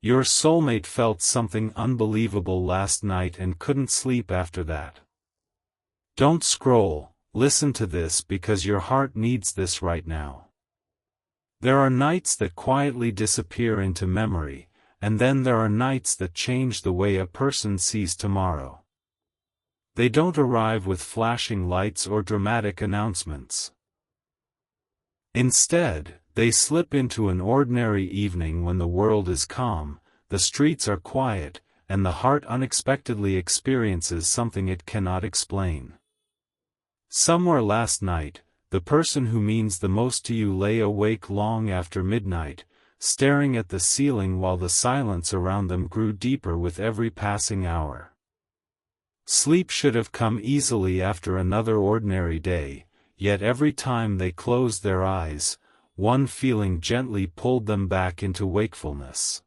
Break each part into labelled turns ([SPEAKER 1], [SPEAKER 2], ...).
[SPEAKER 1] Your soulmate felt something unbelievable last night and couldn't sleep after that. Don't scroll, listen to this because your heart needs this right now. There are nights that quietly disappear into memory, and then there are nights that change the way a person sees tomorrow. They don't arrive with flashing lights or dramatic announcements. Instead, they slip into an ordinary evening when the world is calm, the streets are quiet, and the heart unexpectedly experiences something it cannot explain. Somewhere last night, the person who means the most to you lay awake long after midnight, staring at the ceiling while the silence around them grew deeper with every passing hour. Sleep should have come easily after another ordinary day, yet every time they closed their eyes, one feeling gently pulled them back into wakefulness.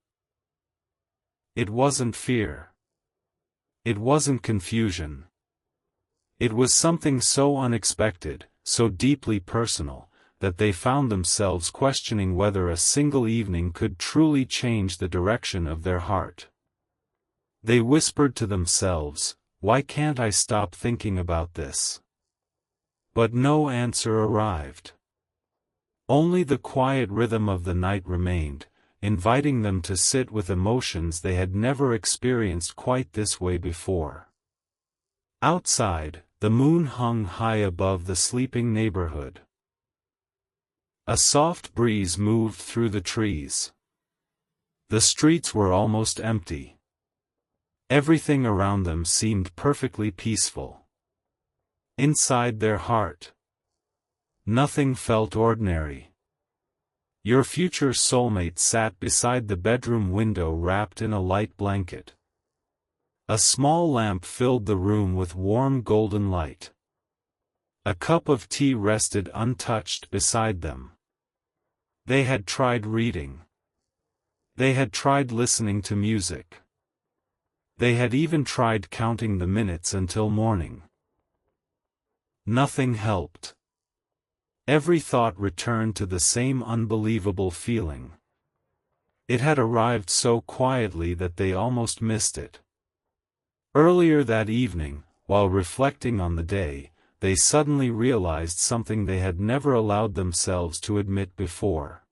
[SPEAKER 1] It wasn't fear. It wasn't confusion. It was something so unexpected, so deeply personal, that they found themselves questioning whether a single evening could truly change the direction of their heart. They whispered to themselves, "Why can't I stop thinking about this?" But no answer arrived. Only the quiet rhythm of the night remained, inviting them to sit with emotions they had never experienced quite this way before. Outside, the moon hung high above the sleeping neighborhood. A soft breeze moved through the trees. The streets were almost empty. Everything around them seemed perfectly peaceful. Inside their heart, nothing felt ordinary. Your future soulmate sat beside the bedroom window wrapped in a light blanket. A small lamp filled the room with warm golden light. A cup of tea rested untouched beside them. They had tried reading. They had tried listening to music. They had even tried counting the minutes until morning. Nothing helped. Every thought returned to the same unbelievable feeling. It had arrived so quietly that they almost missed it. Earlier that evening, while reflecting on the day, they suddenly realized something they had never allowed themselves to admit before.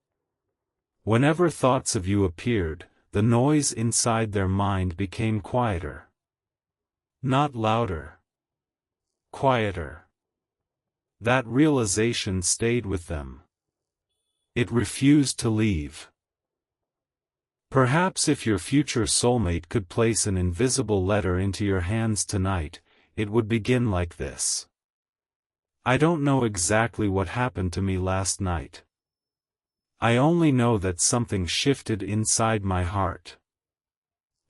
[SPEAKER 1] Whenever thoughts of you appeared, the noise inside their mind became quieter. Not louder. Quieter. That realization stayed with them. It refused to leave. Perhaps if your future soulmate could place an invisible letter into your hands tonight, it would begin like this. I don't know exactly what happened to me last night. I only know that something shifted inside my heart.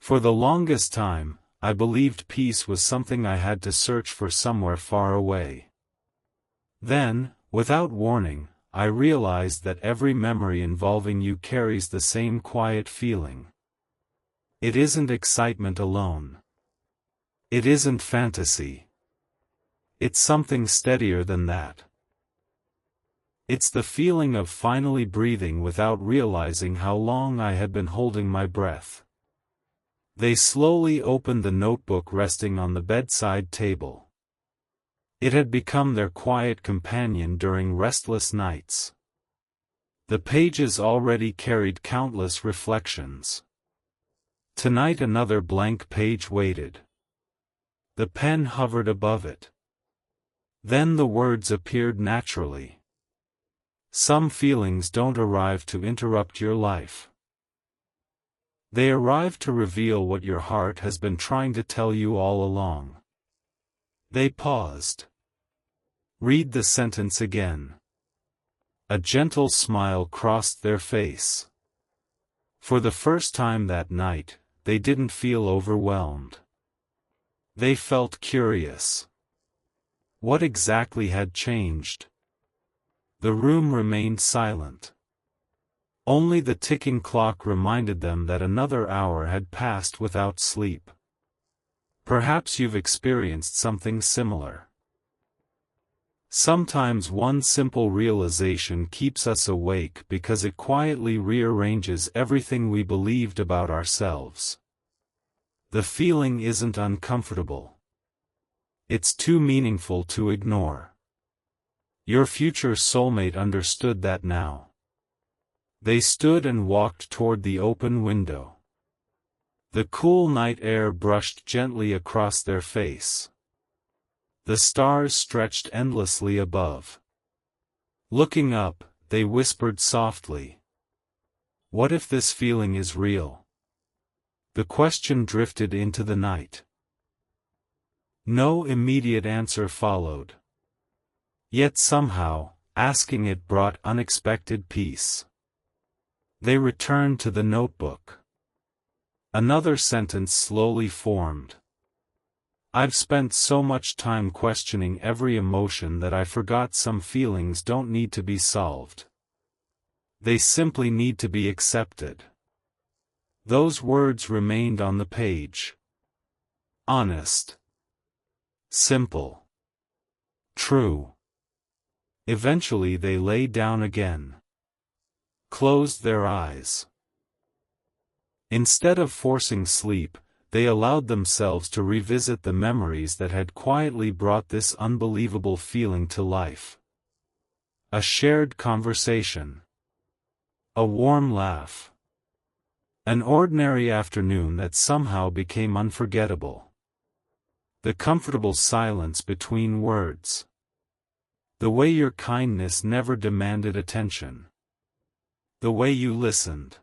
[SPEAKER 1] For the longest time, I believed peace was something I had to search for somewhere far away. Then, without warning, I realized that every memory involving you carries the same quiet feeling. It isn't excitement alone. It isn't fantasy. It's something steadier than that. It's the feeling of finally breathing without realizing how long I had been holding my breath. They slowly opened the notebook resting on the bedside table. It had become their quiet companion during restless nights. The pages already carried countless reflections. Tonight another blank page waited. The pen hovered above it. Then the words appeared naturally. Some feelings don't arrive to interrupt your life. They arrive to reveal what your heart has been trying to tell you all along. They paused. Read the sentence again. A gentle smile crossed their face. For the first time that night, they didn't feel overwhelmed. They felt curious. What exactly had changed? The room remained silent. Only the ticking clock reminded them that another hour had passed without sleep. Perhaps you've experienced something similar. Sometimes one simple realization keeps us awake because it quietly rearranges everything we believed about ourselves. The feeling isn't uncomfortable. It's too meaningful to ignore. Your future soulmate understood that now. They stood and walked toward the open window. The cool night air brushed gently across their face. The stars stretched endlessly above. Looking up, they whispered softly. What if this feeling is real? The question drifted into the night. No immediate answer followed. Yet somehow, asking it brought unexpected peace. They returned to the notebook. Another sentence slowly formed. I've spent so much time questioning every emotion that I forgot some feelings don't need to be solved. They simply need to be accepted. Those words remained on the page. Honest. Simple. True. Eventually they lay down again. Closed their eyes. Instead of forcing sleep, they allowed themselves to revisit the memories that had quietly brought this unbelievable feeling to life. A shared conversation. A warm laugh. An ordinary afternoon that somehow became unforgettable. The comfortable silence between words. The way your kindness never demanded attention. The way you listened.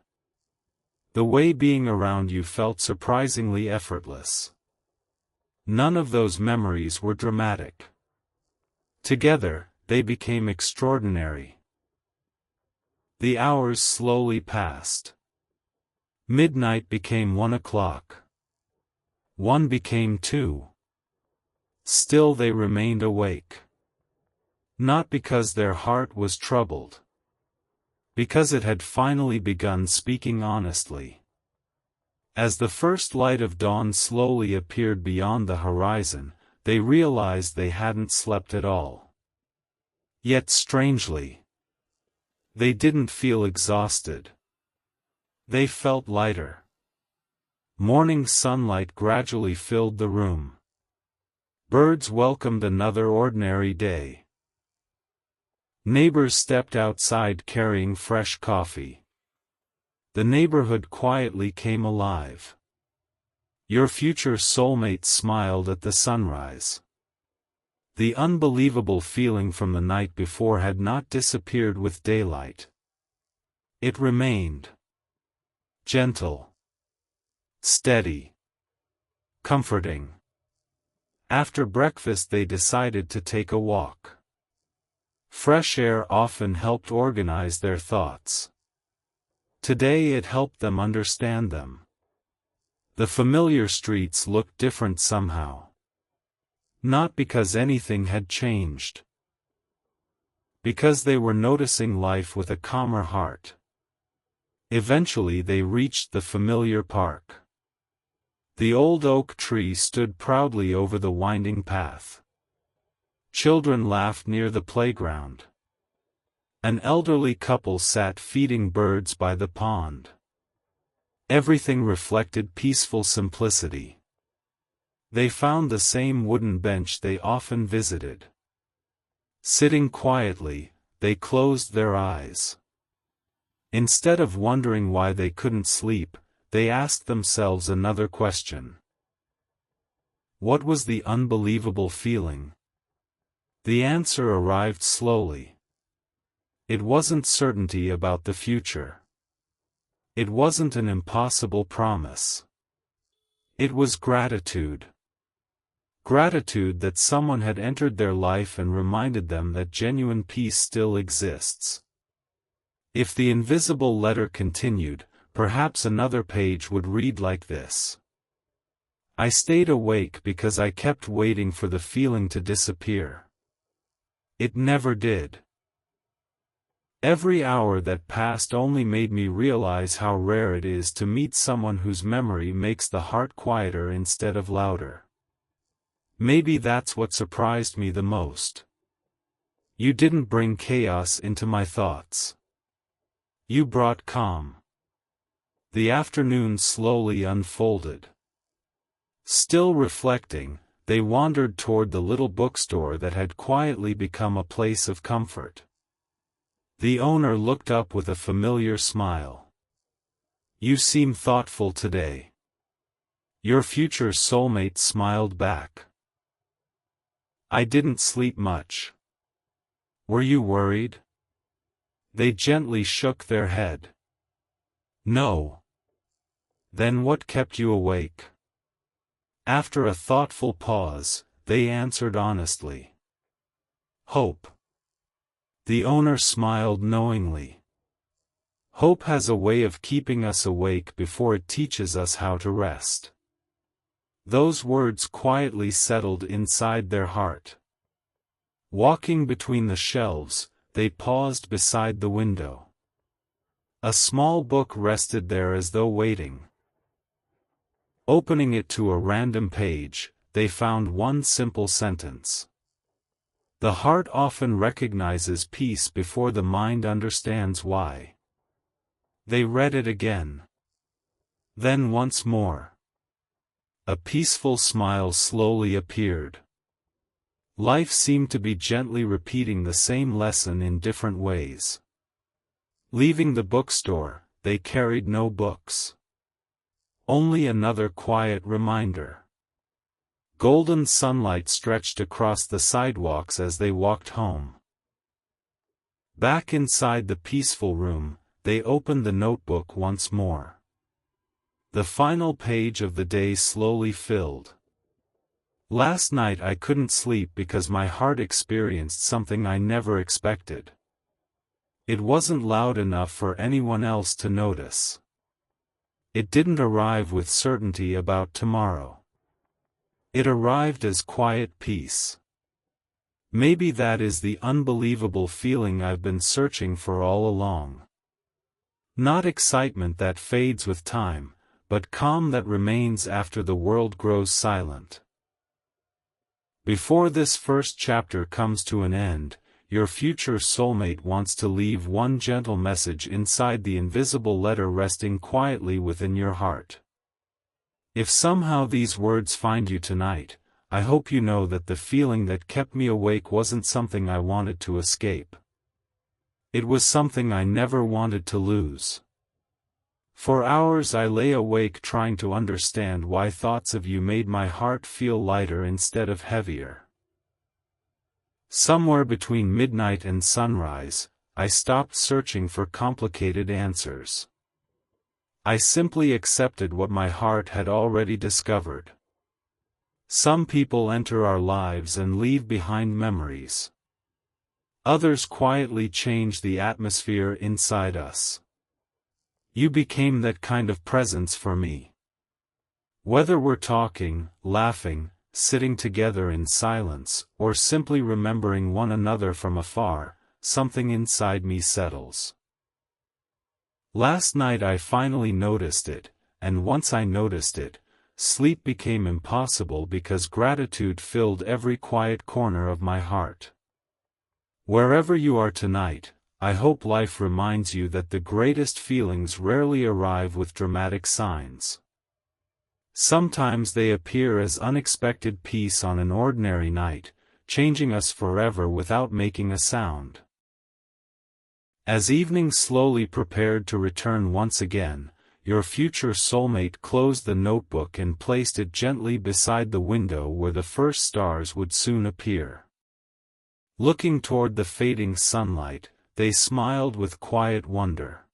[SPEAKER 1] The way being around you felt surprisingly effortless. None of those memories were dramatic. Together, they became extraordinary. The hours slowly passed. Midnight became 1 o'clock. 1 became 2. Still they remained awake. Not because their heart was troubled. Because it had finally begun speaking honestly. As the first light of dawn slowly appeared beyond the horizon, they realized they hadn't slept at all. Yet strangely, they didn't feel exhausted. They felt lighter. Morning sunlight gradually filled the room. Birds welcomed another ordinary day. Neighbors stepped outside carrying fresh coffee. The neighborhood quietly came alive. Your future soulmate smiled at the sunrise. The unbelievable feeling from the night before had not disappeared with daylight. It remained. Gentle. Steady. Comforting. After breakfast they decided to take a walk. Fresh air often helped organize their thoughts. Today it helped them understand them. The familiar streets looked different somehow. Not because anything had changed. Because they were noticing life with a calmer heart. Eventually they reached the familiar park. The old oak tree stood proudly over the winding path. Children laughed near the playground. An elderly couple sat feeding birds by the pond. Everything reflected peaceful simplicity. They found the same wooden bench they often visited. Sitting quietly, they closed their eyes. Instead of wondering why they couldn't sleep, they asked themselves another question. What was the unbelievable feeling? The answer arrived slowly. It wasn't certainty about the future. It wasn't an impossible promise. It was gratitude. Gratitude that someone had entered their life and reminded them that genuine peace still exists. If the invisible letter continued, perhaps another page would read like this. I stayed awake because I kept waiting for the feeling to disappear. It never did. Every hour that passed only made me realize how rare it is to meet someone whose memory makes the heart quieter instead of louder. Maybe that's what surprised me the most. You didn't bring chaos into my thoughts. You brought calm. The afternoon slowly unfolded. Still reflecting, they wandered toward the little bookstore that had quietly become a place of comfort. The owner looked up with a familiar smile. You seem thoughtful today. Your future soulmate smiled back. I didn't sleep much. Were you worried? They gently shook their head. No. Then what kept you awake? After a thoughtful pause, they answered honestly. Hope. The owner smiled knowingly. Hope has a way of keeping us awake before it teaches us how to rest. Those words quietly settled inside their heart. Walking between the shelves, they paused beside the window. A small book rested there as though waiting. Opening it to a random page, they found one simple sentence. The heart often recognizes peace before the mind understands why. They read it again. Then once more. A peaceful smile slowly appeared. Life seemed to be gently repeating the same lesson in different ways. Leaving the bookstore, they carried no books. Only another quiet reminder. Golden sunlight stretched across the sidewalks as they walked home. Back inside the peaceful room, they opened the notebook once more. The final page of the day slowly filled. Last night I couldn't sleep because my heart experienced something I never expected. It wasn't loud enough for anyone else to notice. It didn't arrive with certainty about tomorrow. It arrived as quiet peace. Maybe that is the unbelievable feeling I've been searching for all along. Not excitement that fades with time, but calm that remains after the world grows silent. Before this first chapter comes to an end, your future soulmate wants to leave one gentle message inside the invisible letter resting quietly within your heart. If somehow these words find you tonight, I hope you know that the feeling that kept me awake wasn't something I wanted to escape. It was something I never wanted to lose. For hours I lay awake trying to understand why thoughts of you made my heart feel lighter instead of heavier. Somewhere between midnight and sunrise, I stopped searching for complicated answers. I simply accepted what my heart had already discovered. Some people enter our lives and leave behind memories. Others quietly change the atmosphere inside us. You became that kind of presence for me. Whether we're talking, laughing, sitting together in silence, or simply remembering one another from afar, something inside me settles. Last night I finally noticed it, and once I noticed it, sleep became impossible because gratitude filled every quiet corner of my heart. Wherever you are tonight, I hope life reminds you that the greatest feelings rarely arrive with dramatic signs. Sometimes they appear as unexpected peace on an ordinary night, changing us forever without making a sound. As evening slowly prepared to return once again, your future soulmate closed the notebook and placed it gently beside the window where the first stars would soon appear. Looking toward the fading sunlight, they smiled with quiet wonder.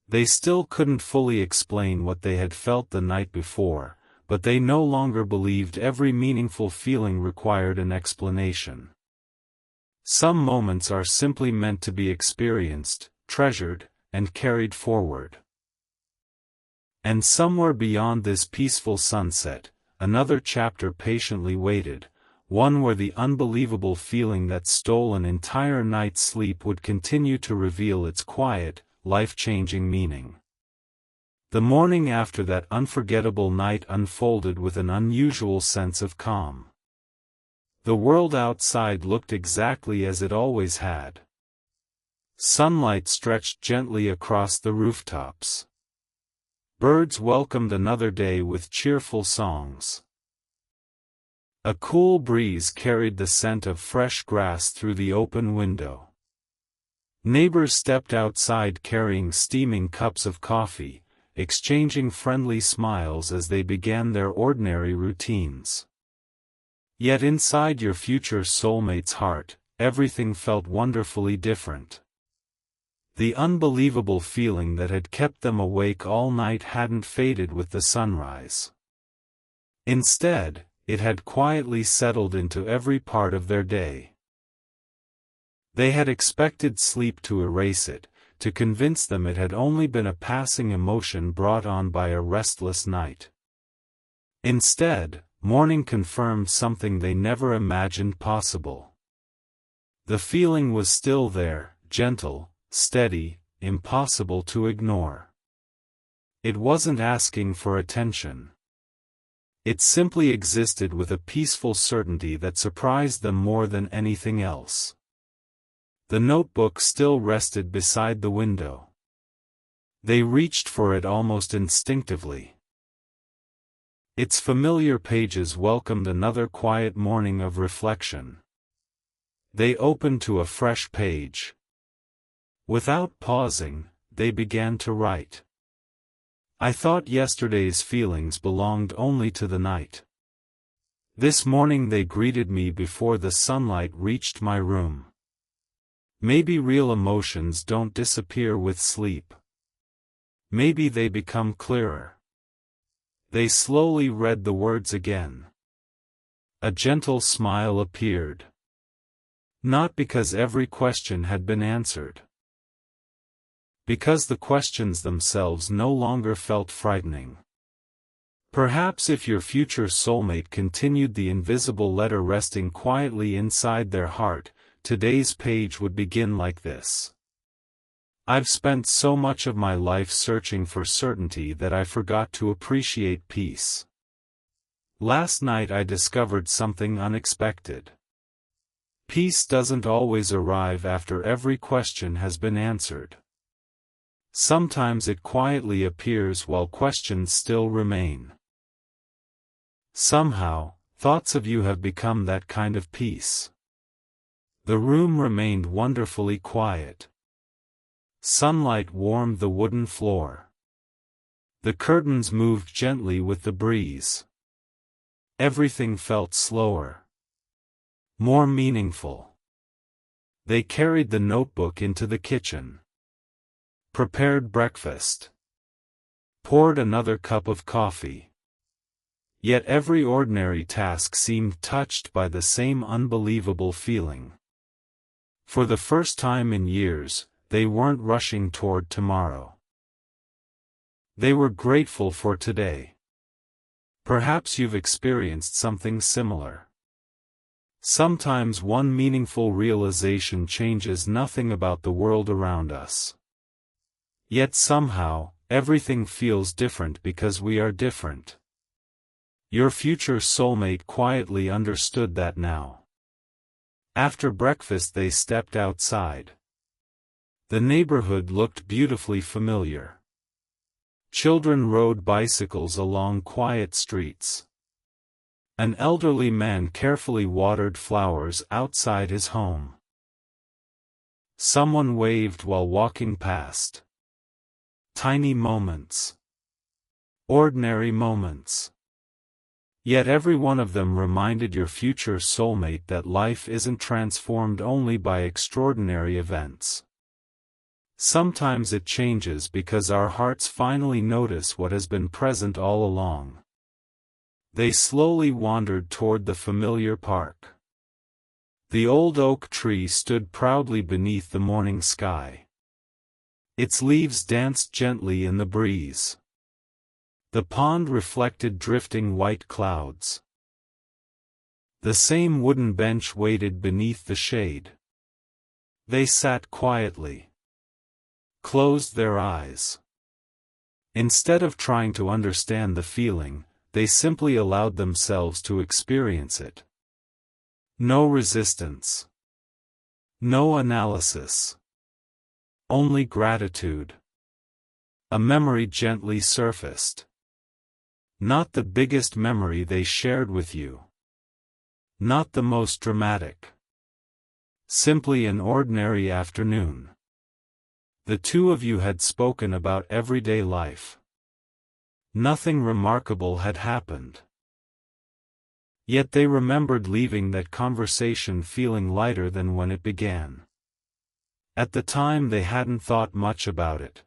[SPEAKER 1] They still couldn't fully explain what they had felt the night before, but they no longer believed every meaningful feeling required an explanation. Some moments are simply meant to be experienced, treasured, and carried forward. And somewhere beyond this peaceful sunset, another chapter patiently waited, one where the unbelievable feeling that stole an entire night's sleep would continue to reveal its quiet, life-changing meaning. The morning after that unforgettable night unfolded with an unusual sense of calm. The world outside looked exactly as it always had. Sunlight stretched gently across the rooftops. Birds welcomed another day with cheerful songs. A cool breeze carried the scent of fresh grass through the open window. Neighbors stepped outside carrying steaming cups of coffee, exchanging friendly smiles as they began their ordinary routines. Yet inside your future soulmate's heart, everything felt wonderfully different. The unbelievable feeling that had kept them awake all night hadn't faded with the sunrise. Instead, it had quietly settled into every part of their day. They had expected sleep to erase it, to convince them it had only been a passing emotion brought on by a restless night. Instead, morning confirmed something they never imagined possible. The feeling was still there, gentle, steady, impossible to ignore. It wasn't asking for attention. It simply existed with a peaceful certainty that surprised them more than anything else. The notebook still rested beside the window. They reached for it almost instinctively. Its familiar pages welcomed another quiet morning of reflection. They opened to a fresh page. Without pausing, they began to write. I thought yesterday's feelings belonged only to the night. This morning they greeted me before the sunlight reached my room. Maybe real emotions don't disappear with sleep. Maybe they become clearer. They slowly read the words again. A gentle smile appeared. Not because every question had been answered. Because the questions themselves no longer felt frightening. Perhaps if your future soulmate continued the invisible letter resting quietly inside their heart, today's page would begin like this. I've spent so much of my life searching for certainty that I forgot to appreciate peace. Last night I discovered something unexpected. Peace doesn't always arrive after every question has been answered. Sometimes it quietly appears while questions still remain. Somehow, thoughts of you have become that kind of peace. The room remained wonderfully quiet. Sunlight warmed the wooden floor. The curtains moved gently with the breeze. Everything felt slower. More meaningful. They carried the notebook into the kitchen. Prepared breakfast. Poured another cup of coffee. Yet every ordinary task seemed touched by the same unbelievable feeling. For the first time in years, they weren't rushing toward tomorrow. They were grateful for today. Perhaps you've experienced something similar. Sometimes one meaningful realization changes nothing about the world around us. Yet somehow, everything feels different because we are different. Your future soulmate quietly understood that now. After breakfast they stepped outside. The neighborhood looked beautifully familiar. Children rode bicycles along quiet streets. An elderly man carefully watered flowers outside his home. Someone waved while walking past. Tiny moments. Ordinary moments. Yet every one of them reminded your future soulmate that life isn't transformed only by extraordinary events. Sometimes it changes because our hearts finally notice what has been present all along. They slowly wandered toward the familiar park. The old oak tree stood proudly beneath the morning sky. Its leaves danced gently in the breeze. The pond reflected drifting white clouds. The same wooden bench waited beneath the shade. They sat quietly. Closed their eyes. Instead of trying to understand the feeling, they simply allowed themselves to experience it. No resistance. No analysis. Only gratitude. A memory gently surfaced. Not the biggest memory they shared with you. Not the most dramatic. Simply an ordinary afternoon. The two of you had spoken about everyday life. Nothing remarkable had happened. Yet they remembered leaving that conversation feeling lighter than when it began. At the time they hadn't thought much about it.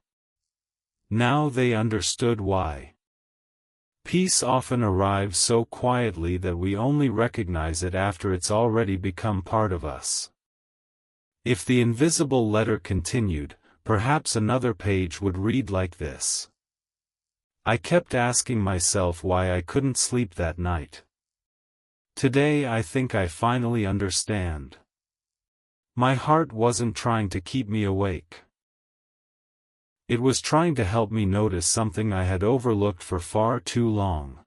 [SPEAKER 1] Now they understood why. Peace often arrives so quietly that we only recognize it after it's already become part of us. If the invisible letter continued, perhaps another page would read like this. I kept asking myself why I couldn't sleep that night. Today I think I finally understand. My heart wasn't trying to keep me awake. It was trying to help me notice something I had overlooked for far too long.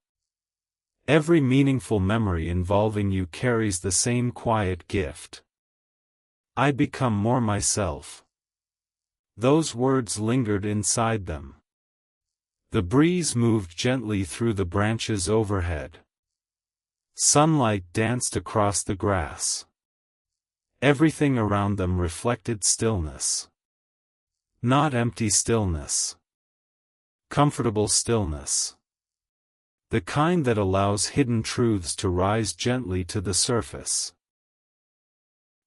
[SPEAKER 1] Every meaningful memory involving you carries the same quiet gift. I become more myself. Those words lingered inside them. The breeze moved gently through the branches overhead. Sunlight danced across the grass. Everything around them reflected stillness. Not empty stillness. Comfortable stillness. The kind that allows hidden truths to rise gently to the surface.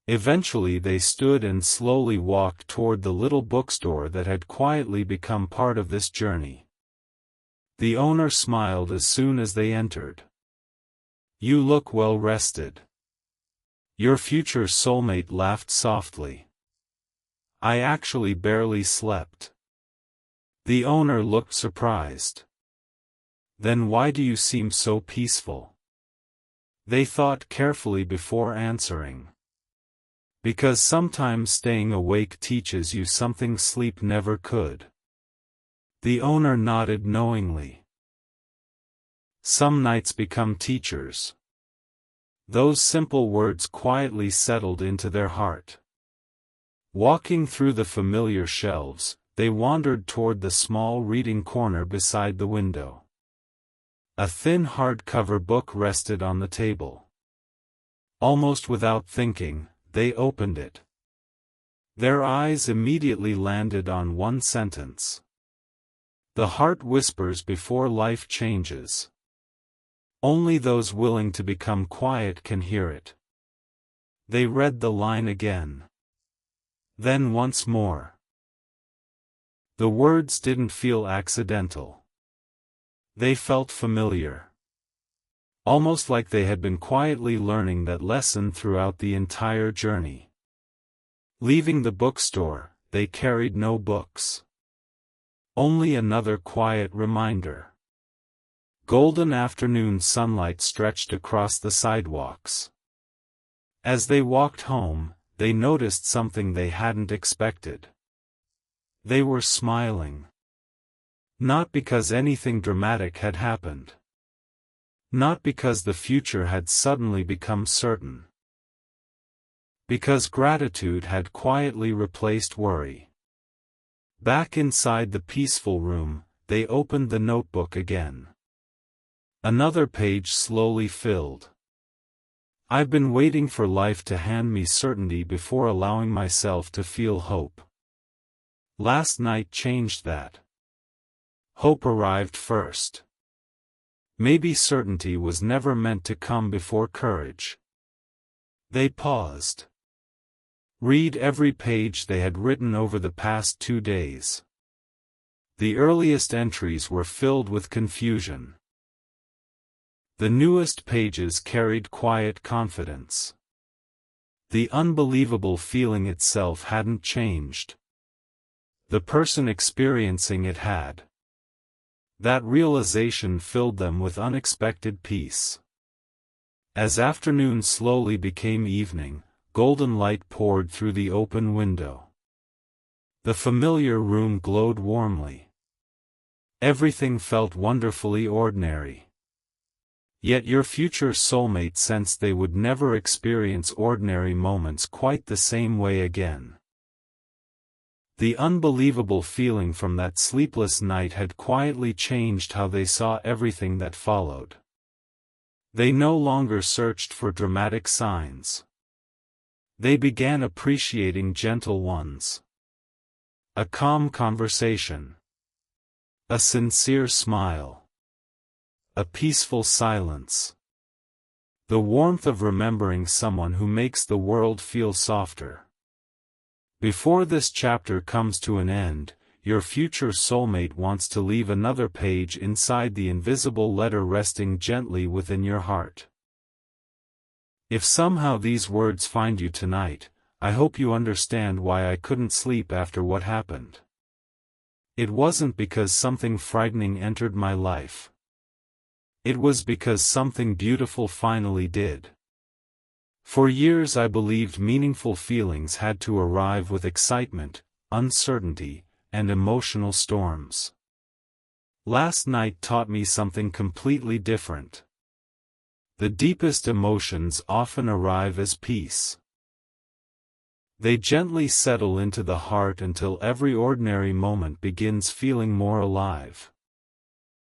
[SPEAKER 1] Eventually they stood and slowly walked toward the little bookstore that had quietly become part of this journey. The owner smiled as soon as they entered. You look well rested. Your future soulmate laughed softly. I actually barely slept. The owner looked surprised. Then why do you seem so peaceful? They thought carefully before answering. Because sometimes staying awake teaches you something sleep never could. The owner nodded knowingly. Some nights become teachers. Those simple words quietly settled into their heart. Walking through the familiar shelves, they wandered toward the small reading corner beside the window. A thin hardcover book rested on the table. Almost without thinking, they opened it. Their eyes immediately landed on one sentence. The heart whispers before life changes. Only those willing to become quiet can hear it. They read the line again. Then once more. The words didn't feel accidental. They felt familiar. Almost like they had been quietly learning that lesson throughout the entire journey. Leaving the bookstore, they carried no books. Only another quiet reminder. Golden afternoon sunlight stretched across the sidewalks. As they walked home, they noticed something they hadn't expected. They were smiling. Not because anything dramatic had happened. Not because the future had suddenly become certain. Because gratitude had quietly replaced worry. Back inside the peaceful room, they opened the notebook again. Another page slowly filled. I've been waiting for life to hand me certainty before allowing myself to feel hope. Last night changed that. Hope arrived first. Maybe certainty was never meant to come before courage. They paused. Read every page they had written over the past 2 days. The earliest entries were filled with confusion. The newest pages carried quiet confidence. The unbelievable feeling itself hadn't changed. The person experiencing it had. That realization filled them with unexpected peace. As afternoon slowly became evening, golden light poured through the open window. The familiar room glowed warmly. Everything felt wonderfully ordinary. Yet your future soulmate sensed they would never experience ordinary moments quite the same way again. The unbelievable feeling from that sleepless night had quietly changed how they saw everything that followed. They no longer searched for dramatic signs. They began appreciating gentle ones. A calm conversation. A sincere smile. A peaceful silence. The warmth of remembering someone who makes the world feel softer. Before this chapter comes to an end, your future soulmate wants to leave another page inside the invisible letter resting gently within your heart. If somehow these words find you tonight, I hope you understand why I couldn't sleep after what happened. It wasn't because something frightening entered my life. It was because something beautiful finally did. For years I believed meaningful feelings had to arrive with excitement, uncertainty, and emotional storms. Last night taught me something completely different. The deepest emotions often arrive as peace. They gently settle into the heart until every ordinary moment begins feeling more alive.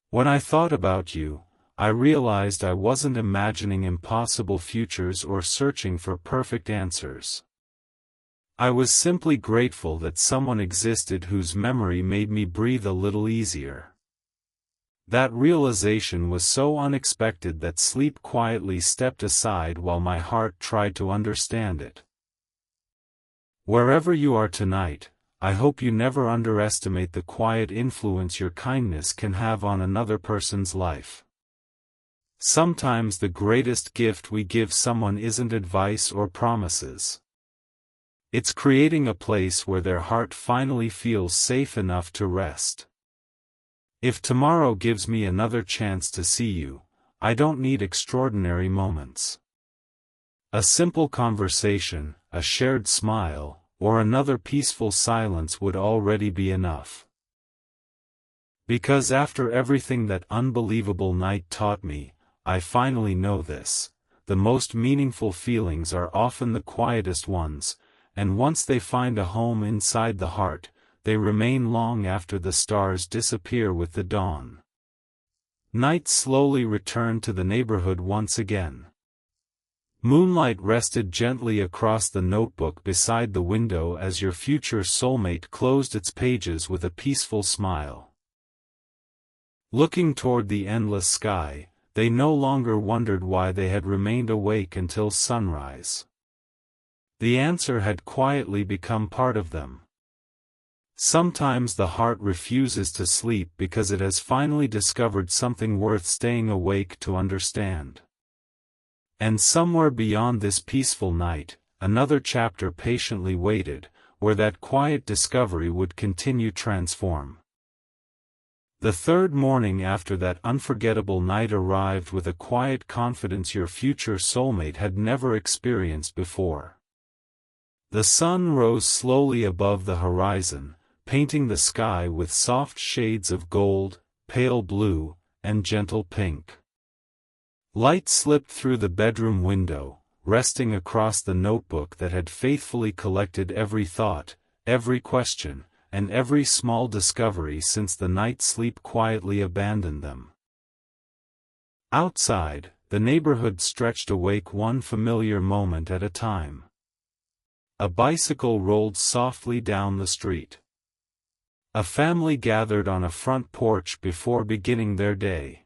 [SPEAKER 1] When I thought about you, I realized I wasn't imagining impossible futures or searching for perfect answers. I was simply grateful that someone existed whose memory made me breathe a little easier. That realization was so unexpected that sleep quietly stepped aside while my heart tried to understand it. Wherever you are tonight, I hope you never underestimate the quiet influence your kindness can have on another person's life. Sometimes the greatest gift we give someone isn't advice or promises. It's creating a place where their heart finally feels safe enough to rest. If tomorrow gives me another chance to see you, I don't need extraordinary moments. A simple conversation, a shared smile, or another peaceful silence would already be enough. Because after everything that unbelievable night taught me, I finally know this: the most meaningful feelings are often the quietest ones, and once they find a home inside the heart, they remain long after the stars disappear with the dawn. Night slowly returned to the neighborhood once again. Moonlight rested gently across the notebook beside the window as your future soulmate closed its pages with a peaceful smile. Looking toward the endless sky, they no longer wondered why they had remained awake until sunrise. The answer had quietly become part of them. Sometimes the heart refuses to sleep because it has finally discovered something worth staying awake to understand. And somewhere beyond this peaceful night, another chapter patiently waited, where that quiet discovery would continue transform. The third morning after that unforgettable night arrived with a quiet confidence your future soulmate had never experienced before. The sun rose slowly above the horizon, painting the sky with soft shades of gold, pale blue, and gentle pink. Light slipped through the bedroom window, resting across the notebook that had faithfully collected every thought, every question, and every small discovery since the night sleep quietly abandoned them. Outside, the neighborhood stretched awake one familiar moment at a time. A bicycle rolled softly down the street. A family gathered on a front porch before beginning their day.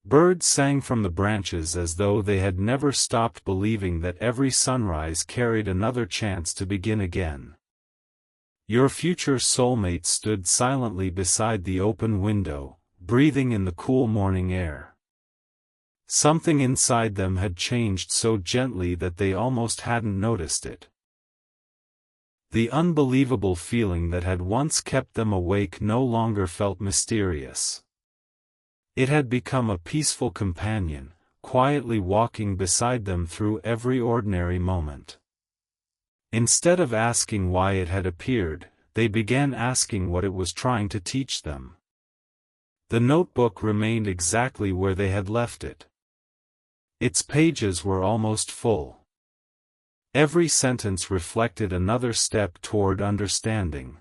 [SPEAKER 1] Birds sang from the branches as though they had never stopped believing that every sunrise carried another chance to begin again. Your future soulmate stood silently beside the open window, breathing in the cool morning air. Something inside them had changed so gently that they almost hadn't noticed it. The unbelievable feeling that had once kept them awake no longer felt mysterious. It had become a peaceful companion, quietly walking beside them through every ordinary moment. Instead of asking why it had appeared, they began asking what it was trying to teach them. The notebook remained exactly where they had left it. Its pages were almost full. Every sentence reflected another step toward understanding.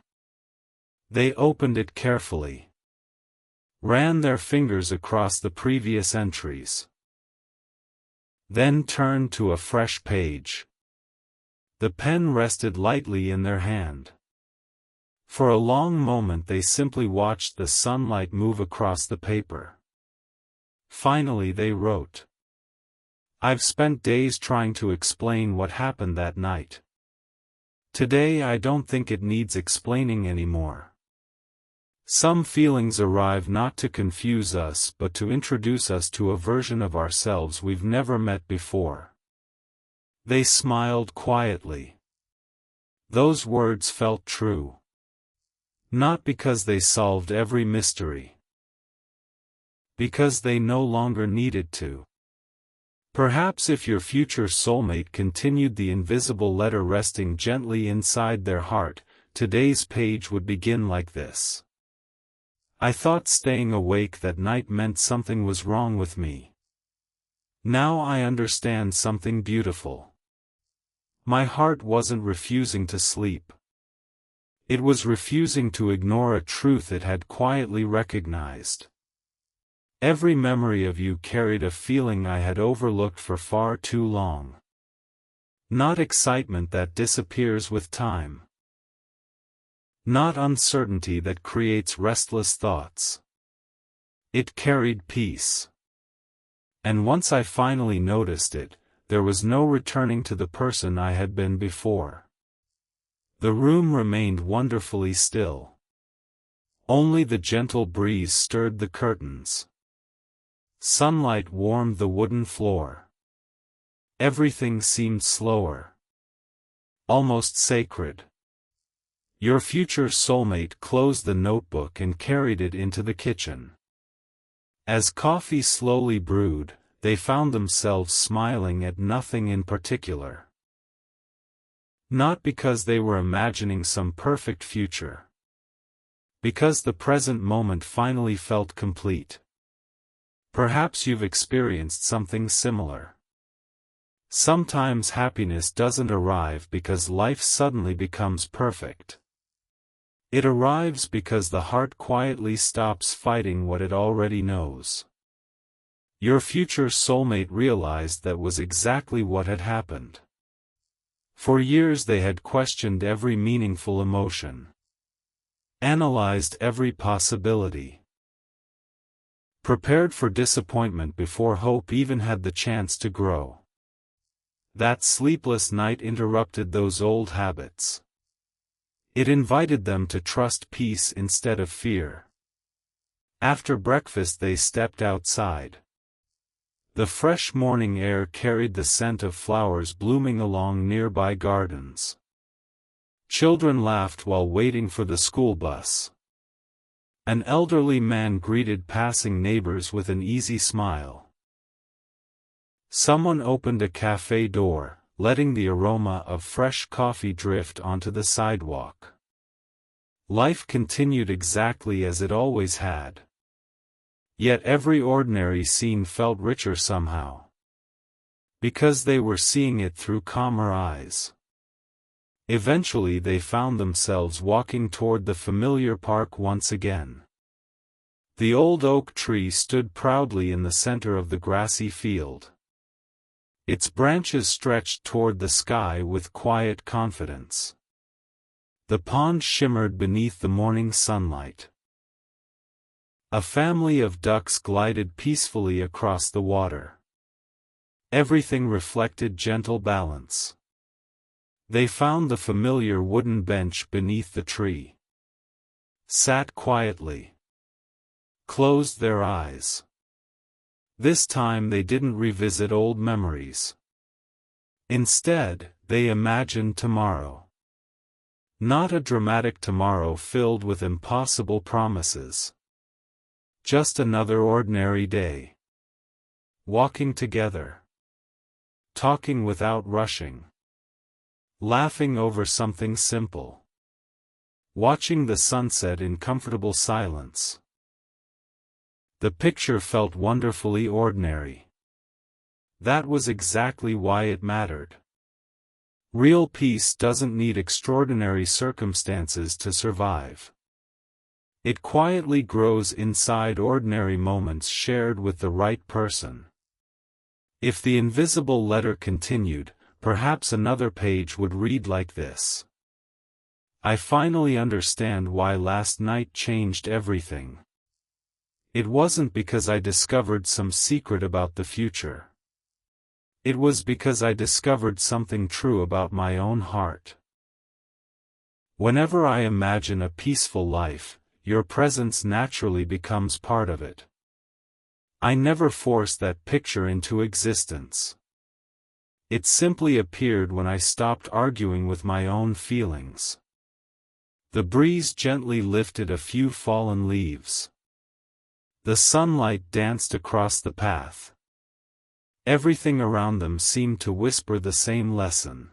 [SPEAKER 1] They opened it carefully, ran their fingers across the previous entries, then turned to a fresh page. The pen rested lightly in their hand. For a long moment they simply watched the sunlight move across the paper. Finally they wrote, "I've spent days trying to explain what happened that night. Today I don't think it needs explaining anymore. Some feelings arrive not to confuse us but to introduce us to a version of ourselves we've never met before." They smiled quietly. Those words felt true. Not because they solved every mystery. Because they no longer needed to. Perhaps if your future soulmate continued the invisible letter resting gently inside their heart, today's page would begin like this. "I thought staying awake that night meant something was wrong with me. Now I understand something beautiful. My heart wasn't refusing to sleep. It was refusing to ignore a truth it had quietly recognized. Every memory of you carried a feeling I had overlooked for far too long. Not excitement that disappears with time. Not uncertainty that creates restless thoughts. It carried peace. And once I finally noticed it, there was no returning to the person I had been before." The room remained wonderfully still. Only the gentle breeze stirred the curtains. Sunlight warmed the wooden floor. Everything seemed slower. Almost sacred. Your future soulmate closed the notebook and carried it into the kitchen. As coffee slowly brewed, they found themselves smiling at nothing in particular. Not because they were imagining some perfect future. Because the present moment finally felt complete. Perhaps you've experienced something similar. Sometimes happiness doesn't arrive because life suddenly becomes perfect. It arrives because the heart quietly stops fighting what it already knows. Your future soulmate realized that was exactly what had happened. For years they had questioned every meaningful emotion. Analyzed every possibility. Prepared for disappointment before hope even had the chance to grow. That sleepless night interrupted those old habits. It invited them to trust peace instead of fear. After breakfast they stepped outside. The fresh morning air carried the scent of flowers blooming along nearby gardens. Children laughed while waiting for the school bus. An elderly man greeted passing neighbors with an easy smile. Someone opened a cafe door, letting the aroma of fresh coffee drift onto the sidewalk. Life continued exactly as it always had. Yet every ordinary scene felt richer somehow. Because they were seeing it through calmer eyes. Eventually they found themselves walking toward the familiar park once again. The old oak tree stood proudly in the center of the grassy field. Its branches stretched toward the sky with quiet confidence. The pond shimmered beneath the morning sunlight. A family of ducks glided peacefully across the water. Everything reflected gentle balance. They found the familiar wooden bench beneath the tree. Sat quietly. Closed their eyes. This time they didn't revisit old memories. Instead, they imagined tomorrow. Not a dramatic tomorrow filled with impossible promises. Just another ordinary day. Walking together. Talking without rushing. Laughing over something simple. Watching the sunset in comfortable silence. The picture felt wonderfully ordinary. That was exactly why it mattered. Real peace doesn't need extraordinary circumstances to survive. It quietly grows inside ordinary moments shared with the right person. If the invisible letter continued, perhaps another page would read like this. I finally understand why last night changed everything. It wasn't because I discovered some secret about the future. It was because I discovered something true about my own heart. Whenever I imagine a peaceful life, your presence naturally becomes part of it. I never forced that picture into existence. It simply appeared when I stopped arguing with my own feelings. The breeze gently lifted a few fallen leaves. The sunlight danced across the path. Everything around them seemed to whisper the same lesson.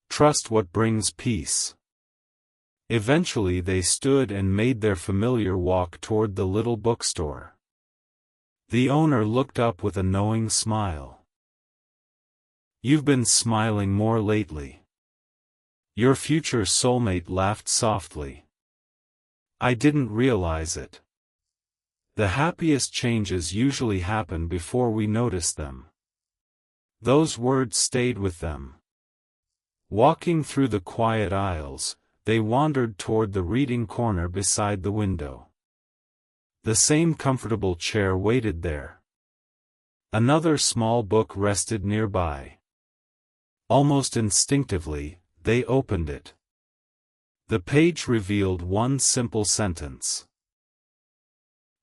[SPEAKER 1] Trust what brings peace. Eventually they stood and made their familiar walk toward the little bookstore. The owner looked up with a knowing smile. You've been smiling more lately. Your future soulmate laughed softly. I didn't realize it. The happiest changes usually happen before we notice them. Those words stayed with them. Walking through the quiet aisles, they wandered toward the reading corner beside the window. The same comfortable chair waited there. Another small book rested nearby. Almost instinctively, they opened it. The page revealed one simple sentence.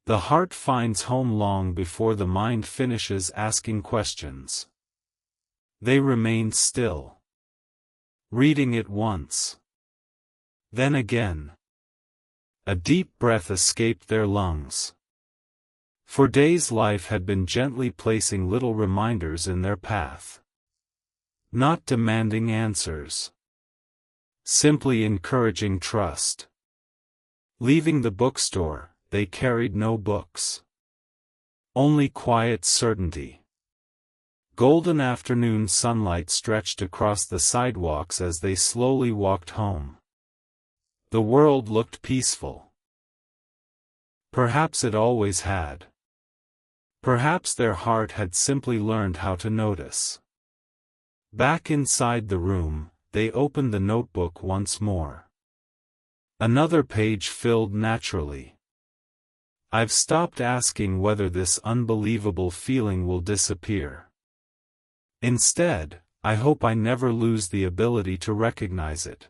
[SPEAKER 1] The heart finds home long before the mind finishes asking questions. They remained still. Reading it once. Then again. A deep breath escaped their lungs. For days life had been gently placing little reminders in their path. Not demanding answers. Simply encouraging trust. Leaving the bookstore, they carried no books. Only quiet certainty. Golden afternoon sunlight stretched across the sidewalks as they slowly walked home. The world looked peaceful. Perhaps it always had. Perhaps their heart had simply learned how to notice. Back inside the room, they opened the notebook once more. Another page filled naturally. I've stopped asking whether this unbelievable feeling will disappear. Instead, I hope I never lose the ability to recognize it.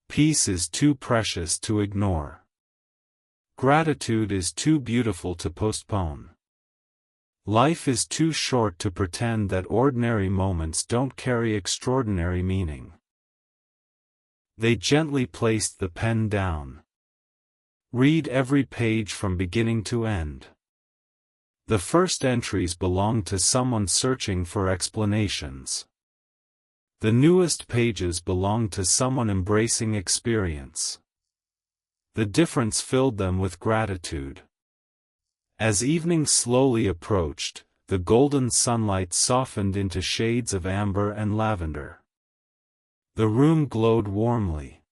[SPEAKER 1] Peace is too precious to ignore. Gratitude is too beautiful to postpone. Life is too short to pretend that ordinary moments don't carry extraordinary meaning. They gently placed the pen down. Read every page from beginning to end. The first entries belong to someone searching for explanations. The newest pages belong to someone embracing experience. The difference filled them with gratitude. As evening slowly approached, the golden sunlight softened into shades of amber and lavender. The room glowed warmly.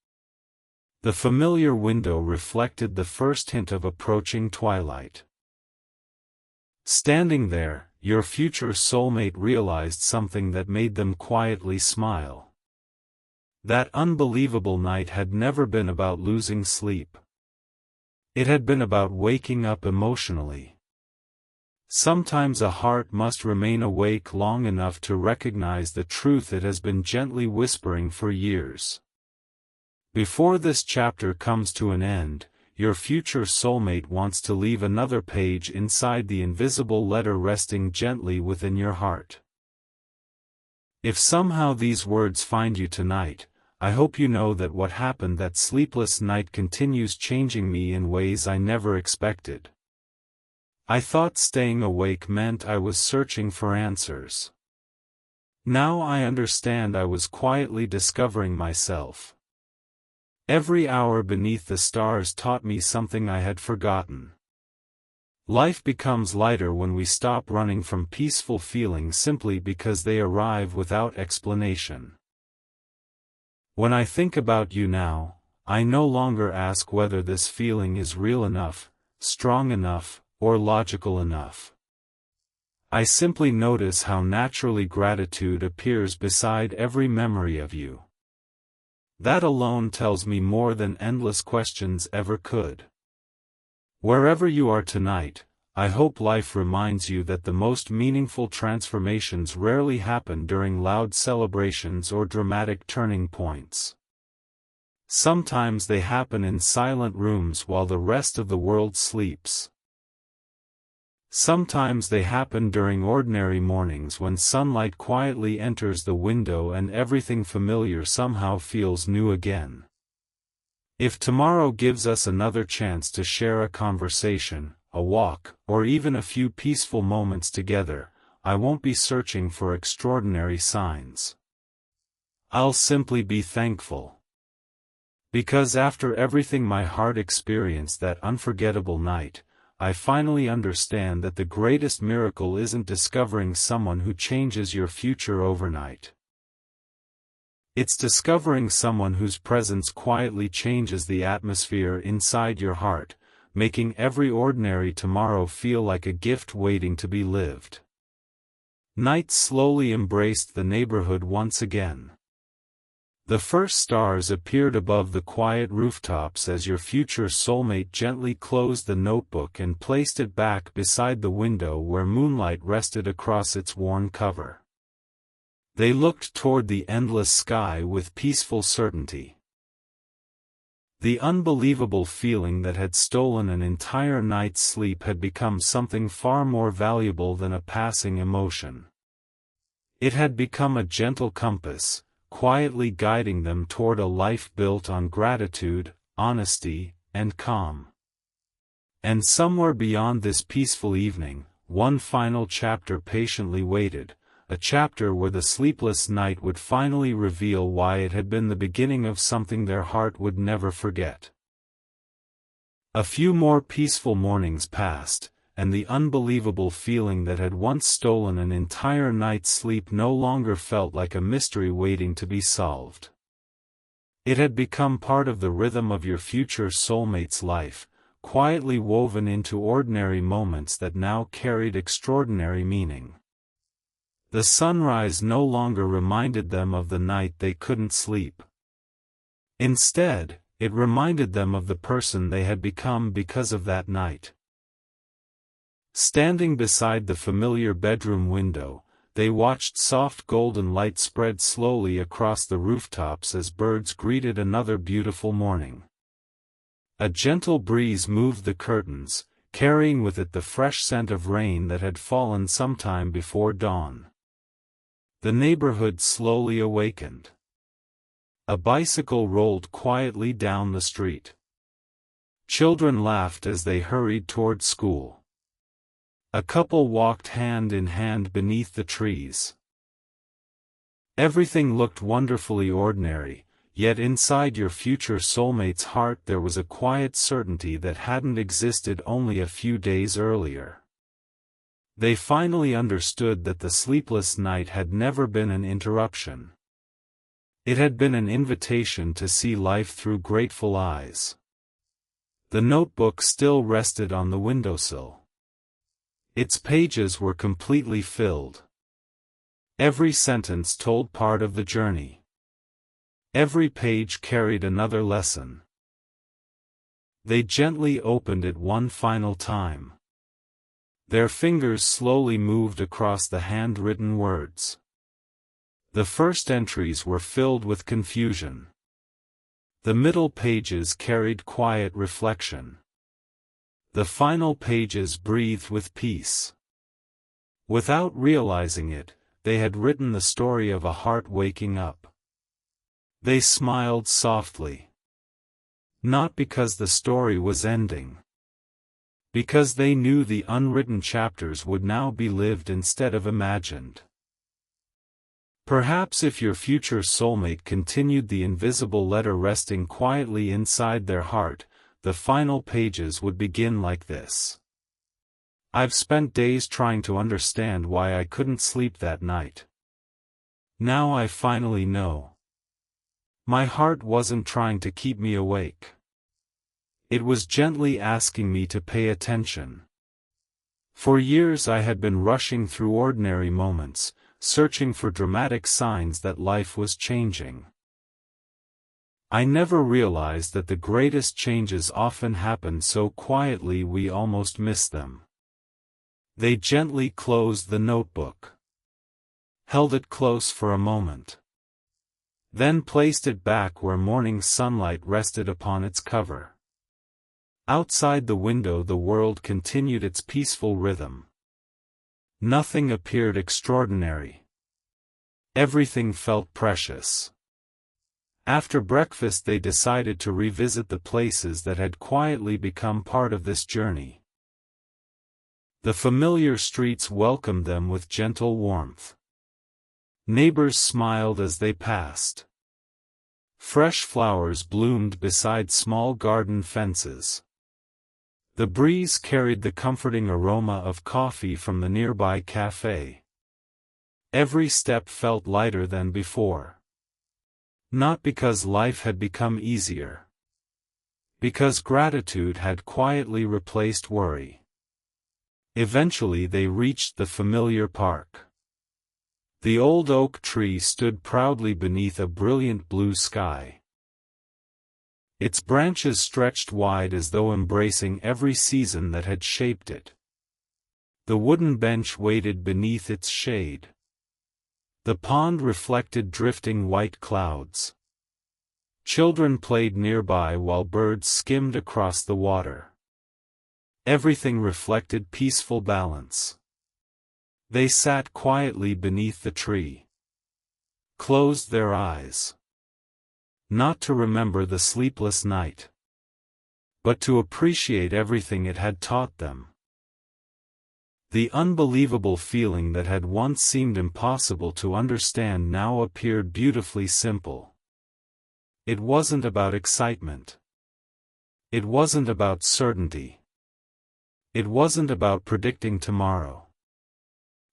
[SPEAKER 1] The familiar window reflected the first hint of approaching twilight. Standing there, your future soulmate realized something that made them quietly smile. That unbelievable night had never been about losing sleep. It had been about waking up emotionally. Sometimes a heart must remain awake long enough to recognize the truth it has been gently whispering for years. Before this chapter comes to an end, your future soulmate wants to leave another page inside the invisible letter resting gently within your heart. If somehow these words find you tonight, I hope you know that what happened that sleepless night continues changing me in ways I never expected. I thought staying awake meant I was searching for answers. Now I understand I was quietly discovering myself. Every hour beneath the stars taught me something I had forgotten. Life becomes lighter when we stop running from peaceful feelings simply because they arrive without explanation. When I think about you now, I no longer ask whether this feeling is real enough, strong enough, or logical enough. I simply notice how naturally gratitude appears beside every memory of you. That alone tells me more than endless questions ever could. Wherever you are tonight, I hope life reminds you that the most meaningful transformations rarely happen during loud celebrations or dramatic turning points. Sometimes they happen in silent rooms while the rest of the world sleeps. Sometimes they happen during ordinary mornings when sunlight quietly enters the window and everything familiar somehow feels new again. If tomorrow gives us another chance to share a conversation, a walk, or even a few peaceful moments together, I won't be searching for extraordinary signs. I'll simply be thankful. Because after everything my heart experienced that unforgettable night, I finally understand that the greatest miracle isn't discovering someone who changes your future overnight. It's discovering someone whose presence quietly changes the atmosphere inside your heart, making every ordinary tomorrow feel like a gift waiting to be lived. Night slowly embraced the neighborhood once again. The first stars appeared above the quiet rooftops as your future soulmate gently closed the notebook and placed it back beside the window where moonlight rested across its worn cover. They looked toward the endless sky with peaceful certainty. The unbelievable feeling that had stolen an entire night's sleep had become something far more valuable than a passing emotion. It had become a gentle compass, quietly guiding them toward a life built on gratitude, honesty, and calm. And somewhere beyond this peaceful evening, one final chapter patiently waited, a chapter where the sleepless night would finally reveal why it had been the beginning of something their heart would never forget. A few more peaceful mornings passed, and the unbelievable feeling that had once stolen an entire night's sleep no longer felt like a mystery waiting to be solved. It had become part of the rhythm of your future soulmate's life, quietly woven into ordinary moments that now carried extraordinary meaning. The sunrise no longer reminded them of the night they couldn't sleep. Instead, it reminded them of the person they had become because of that night. Standing beside the familiar bedroom window, they watched soft golden light spread slowly across the rooftops as birds greeted another beautiful morning. A gentle breeze moved the curtains, carrying with it the fresh scent of rain that had fallen sometime before dawn. The neighborhood slowly awakened. A bicycle rolled quietly down the street. Children laughed as they hurried toward school. A couple walked hand in hand beneath the trees. Everything looked wonderfully ordinary, yet inside your future soulmate's heart there was a quiet certainty that hadn't existed only a few days earlier. They finally understood that the sleepless night had never been an interruption. It had been an invitation to see life through grateful eyes. The notebook still rested on the windowsill. Its pages were completely filled. Every sentence told part of the journey. Every page carried another lesson. They gently opened it one final time. Their fingers slowly moved across the handwritten words. The first entries were filled with confusion. The middle pages carried quiet reflection. The final pages breathed with peace. Without realizing it, they had written the story of a heart waking up. They smiled softly. Not because the story was ending. Because they knew the unwritten chapters would now be lived instead of imagined. Perhaps if your future soulmate continued the invisible letter resting quietly inside their heart, the final pages would begin like this. I've spent days trying to understand why I couldn't sleep that night. Now I finally know. My heart wasn't trying to keep me awake. It was gently asking me to pay attention. For years I had been rushing through ordinary moments, searching for dramatic signs that life was changing. I never realized that the greatest changes often happen so quietly we almost miss them. They gently closed the notebook, held it close for a moment, then placed it back where morning sunlight rested upon its cover. Outside the window the world continued its peaceful rhythm. Nothing appeared extraordinary. Everything felt precious. After breakfast they decided to revisit the places that had quietly become part of this journey. The familiar streets welcomed them with gentle warmth. Neighbors smiled as they passed. Fresh flowers bloomed beside small garden fences. The breeze carried the comforting aroma of coffee from the nearby cafe. Every step felt lighter than before. Not because life had become easier. Because gratitude had quietly replaced worry. Eventually they reached the familiar park. The old oak tree stood proudly beneath a brilliant blue sky. Its branches stretched wide as though embracing every season that had shaped it. The wooden bench waited beneath its shade. The pond reflected drifting white clouds. Children played nearby while birds skimmed across the water. Everything reflected peaceful balance. They sat quietly beneath the tree. Closed their eyes. Not to remember the sleepless night, but to appreciate everything it had taught them. The unbelievable feeling that had once seemed impossible to understand now appeared beautifully simple. It wasn't about excitement. It wasn't about certainty. It wasn't about predicting tomorrow.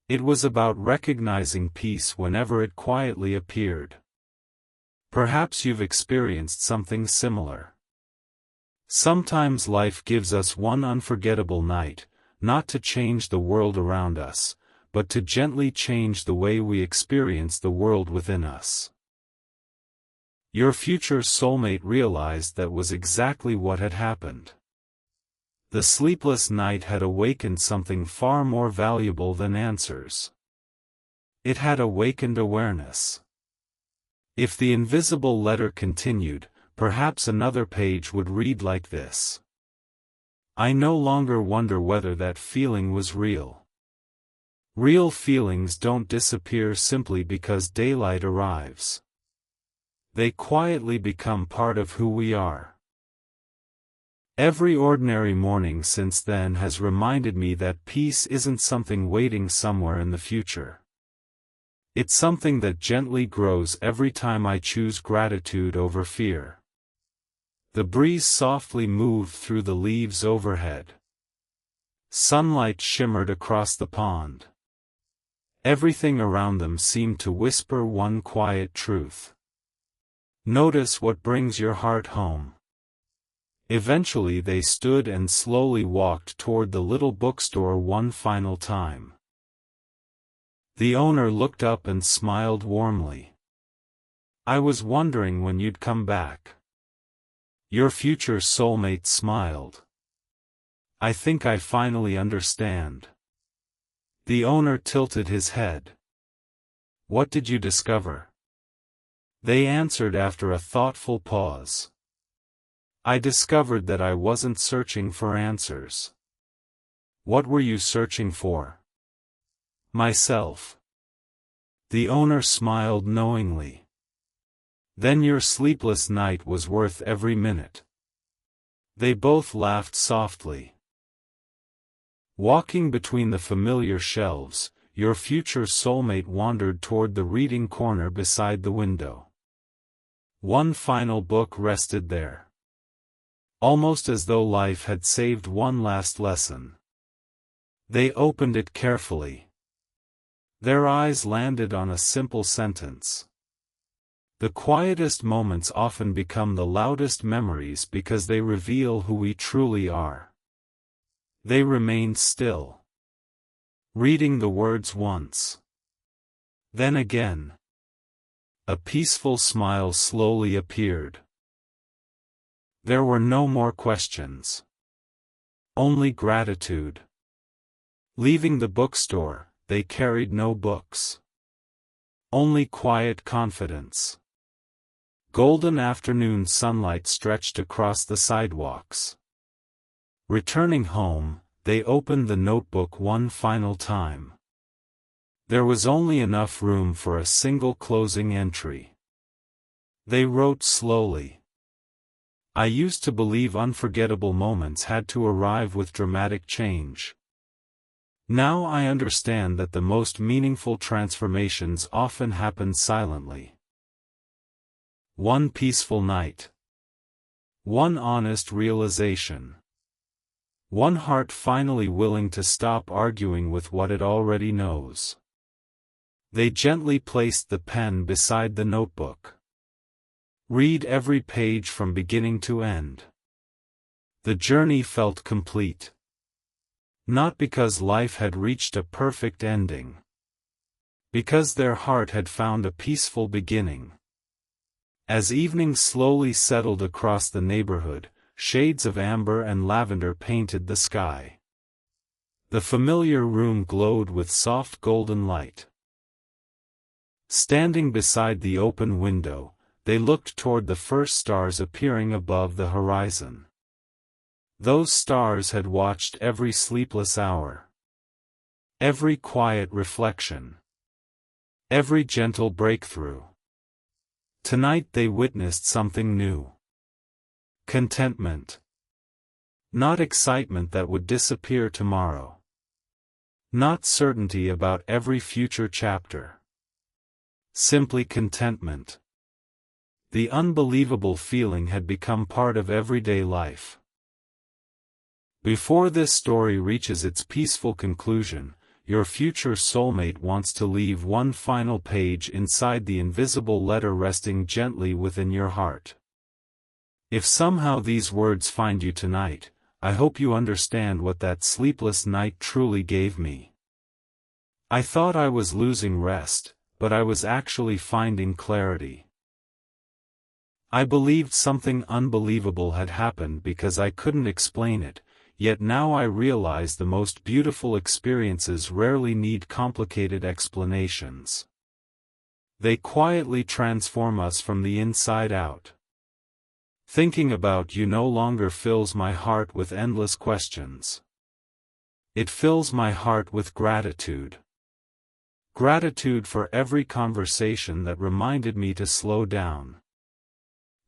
[SPEAKER 1] It was about recognizing peace whenever it quietly appeared. Perhaps you've experienced something similar. Sometimes life gives us one unforgettable night, not to change the world around us, but to gently change the way we experience the world within us. Your future soulmate realized that was exactly what had happened. The sleepless night had awakened something far more valuable than answers. It had awakened awareness. If the invisible letter continued, perhaps another page would read like this. I no longer wonder whether that feeling was real. Real feelings don't disappear simply because daylight arrives. They quietly become part of who we are. Every ordinary morning since then has reminded me that peace isn't something waiting somewhere in the future. It's something that gently grows every time I choose gratitude over fear. The breeze softly moved through the leaves overhead. Sunlight shimmered across the pond. Everything around them seemed to whisper one quiet truth. Notice what brings your heart home. Eventually they stood and slowly walked toward the little bookstore one final time. The owner looked up and smiled warmly. I was wondering when you'd come back. Your future soulmate smiled. I think I finally understand. The owner tilted his head. What did you discover? They answered after a thoughtful pause. I discovered that I wasn't searching for answers. What were you searching for? Myself. The owner smiled knowingly. Then your sleepless night was worth every minute. They both laughed softly. Walking between the familiar shelves, your future soulmate wandered toward the reading corner beside the window. One final book rested there. Almost as though life had saved one last lesson. They opened it carefully. Their eyes landed on a simple sentence. The quietest moments often become the loudest memories because they reveal who we truly are. They remained still, reading the words once. Then again. A peaceful smile slowly appeared. There were no more questions. Only gratitude. Leaving the bookstore, they carried no books. Only quiet confidence. Golden afternoon sunlight stretched across the sidewalks. Returning home, they opened the notebook one final time. There was only enough room for a single closing entry. They wrote slowly. I used to believe unforgettable moments had to arrive with dramatic change. Now I understand that the most meaningful transformations often happen silently. One peaceful night. One honest realization. One heart finally willing to stop arguing with what it already knows. They gently placed the pen beside the notebook. Read every page from beginning to end. The journey felt complete. Not because life had reached a perfect ending. Because their heart had found a peaceful beginning. As evening slowly settled across the neighborhood, shades of amber and lavender painted the sky. The familiar room glowed with soft golden light. Standing beside the open window, they looked toward the first stars appearing above the horizon. Those stars had watched every sleepless hour. Every quiet reflection. Every gentle breakthrough. Tonight they witnessed something new. Contentment. Not excitement that would disappear tomorrow. Not certainty about every future chapter. Simply contentment. The unbelievable feeling had become part of everyday life. Before this story reaches its peaceful conclusion, your future soulmate wants to leave one final page inside the invisible letter resting gently within your heart. If somehow these words find you tonight, I hope you understand what that sleepless night truly gave me. I thought I was losing rest, but I was actually finding clarity. I believed something unbelievable had happened because I couldn't explain it, yet now I realize the most beautiful experiences rarely need complicated explanations. They quietly transform us from the inside out. Thinking about you no longer fills my heart with endless questions. It fills my heart with gratitude. Gratitude for every conversation that reminded me to slow down.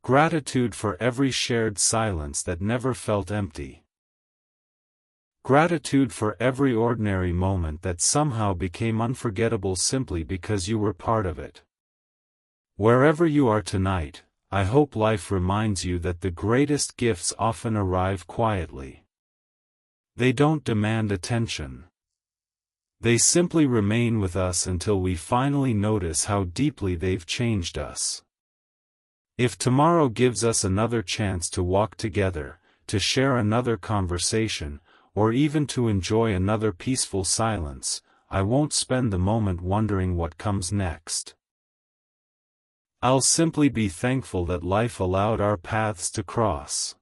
[SPEAKER 1] Gratitude for every shared silence that never felt empty. Gratitude for every ordinary moment that somehow became unforgettable simply because you were part of it. Wherever you are tonight, I hope life reminds you that the greatest gifts often arrive quietly. They don't demand attention. They simply remain with us until we finally notice how deeply they've changed us. If tomorrow gives us another chance to walk together, to share another conversation, or even to enjoy another peaceful silence, I won't spend the moment wondering what comes next. I'll simply be thankful that life allowed our paths to cross.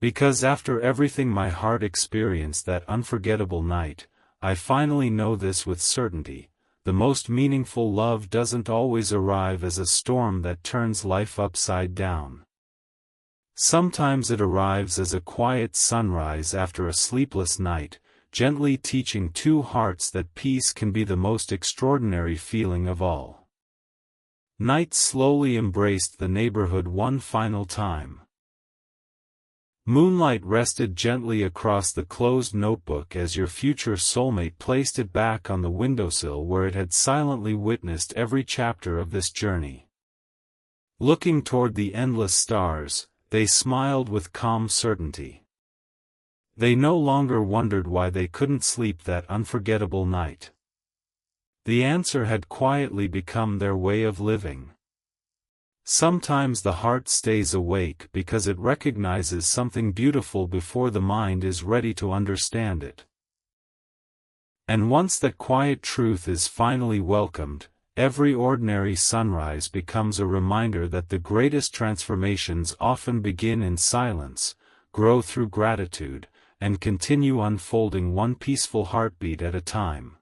[SPEAKER 1] Because after everything my heart experienced that unforgettable night, I finally know this with certainty: the most meaningful love doesn't always arrive as a storm that turns life upside down. Sometimes it arrives as a quiet sunrise after a sleepless night, gently teaching two hearts that peace can be the most extraordinary feeling of all. Night slowly embraced the neighborhood one final time. Moonlight rested gently across the closed notebook as your future soulmate placed it back on the windowsill where it had silently witnessed every chapter of this journey. Looking toward the endless stars, they smiled with calm certainty. They no longer wondered why they couldn't sleep that unforgettable night. The answer had quietly become their way of living. Sometimes the heart stays awake because it recognizes something beautiful before the mind is ready to understand it. And once that quiet truth is finally welcomed, every ordinary sunrise becomes a reminder that the greatest transformations often begin in silence, grow through gratitude, and continue unfolding one peaceful heartbeat at a time.